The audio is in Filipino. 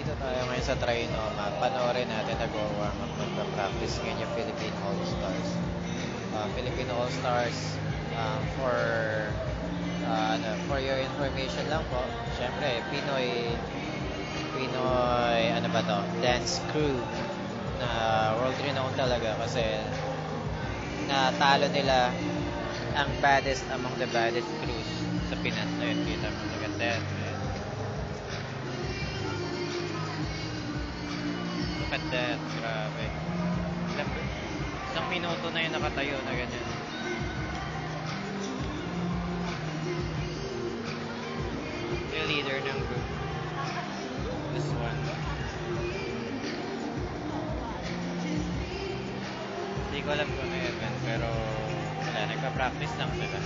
Nandito tayo ngayon sa Trinoma. Panoorin natin nag-warm up, magpa-practice ngayon yung Philippine All-Stars. Philippine All-Stars, for for your information lang po. Siyempre, Pinoy, ano ba to? Dance crew na world renowned talaga kasi natalo nila ang baddest among the baddest crews sa Pinas. Ayun, kita mo maganda yan. Look at that, grabe. Isang minuto na yung nakatayo na ganyan. Yung leader ng group. This one. Hindi ko alam kung ano event, pero wala, nagpa-practice lang sila.